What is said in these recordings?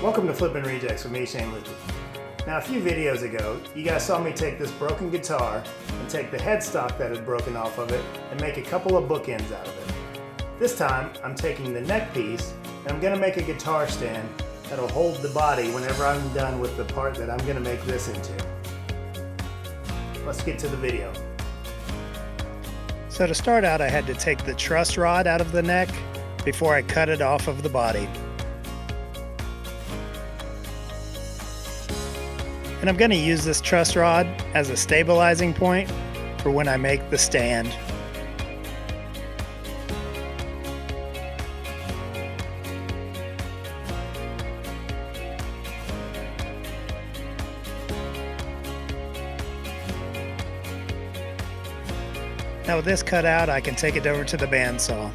Welcome to Flippin' Rejects with me, Shane Lucas. Now, a few videos ago, you guys saw me take this broken guitar and take the headstock that had broken off of it and make a couple of bookends out of it. This time, I'm taking the neck piece and I'm gonna make a guitar stand that'll hold the body whenever I'm done with the part that I'm gonna make this into. Let's get to the video. So to start out, I had to take the truss rod out of the neck before I cut it off of the body. And I'm going to use this truss rod as a stabilizing point for when I make the stand. Now with this cut out, I can take it over to the bandsaw.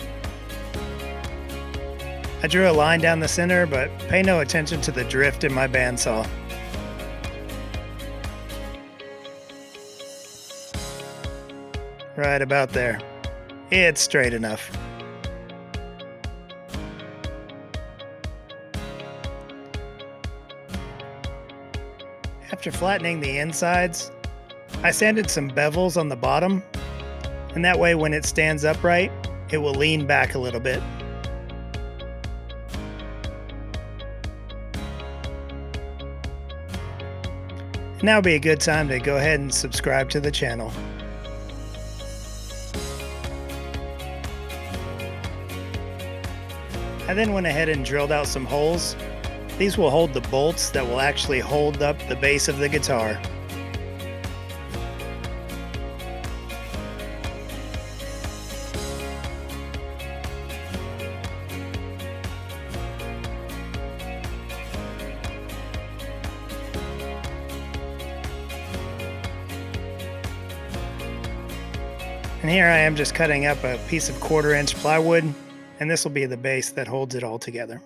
I drew a line down the center, but pay no attention to the drift in my bandsaw. Right about there. It's straight enough. After flattening the insides, I sanded some bevels on the bottom, and that way when it stands upright, it will lean back a little bit. Now would be a good time to go ahead and subscribe to the channel. I then went ahead and drilled out some holes. These will hold the bolts that will actually hold up the base of the guitar. And here I am just cutting up a piece of 1/4-inch plywood, and this will be the base that holds it all together.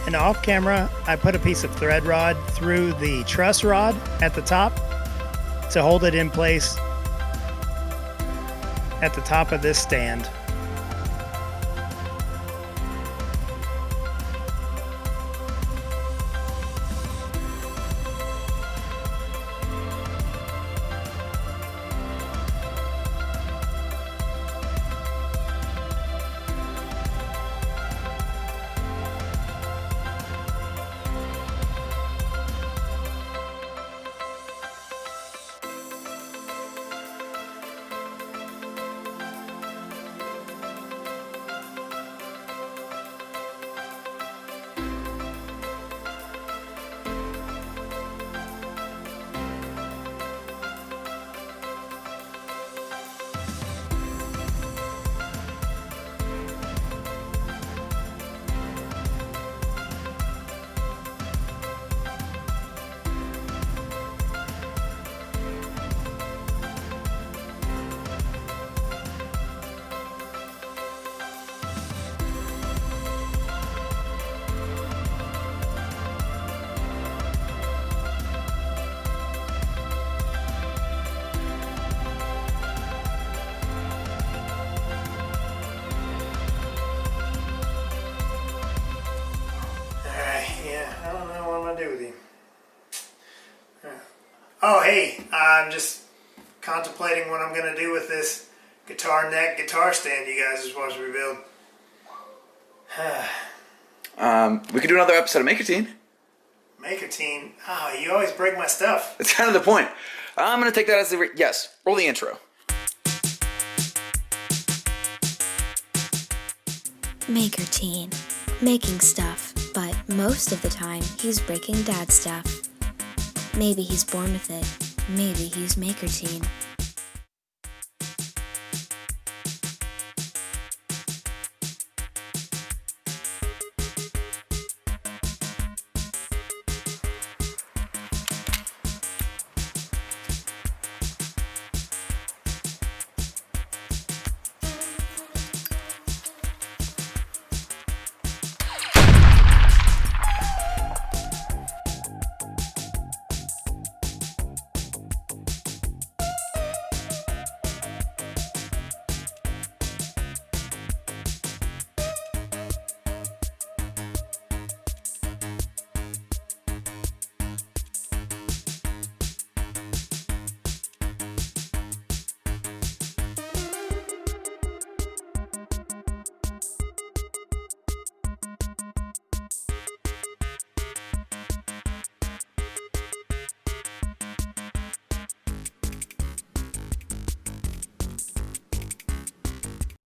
And off camera, I put a piece of thread rod through the truss rod at the top to hold it in place at the top of this stand. Do with you. Oh hey, I'm just contemplating what I'm gonna do with this guitar neck guitar stand you guys are supposed to rebuild. We could do another episode of Make a Teen. Make a Teen? Oh, you always break my stuff. That's kind of the point. I'm gonna take that as the yes. Roll the intro. Maker Teen. Making stuff, but most of the time he's breaking Dad's stuff. Maybe he's born with it. Maybe he's Maker Teen.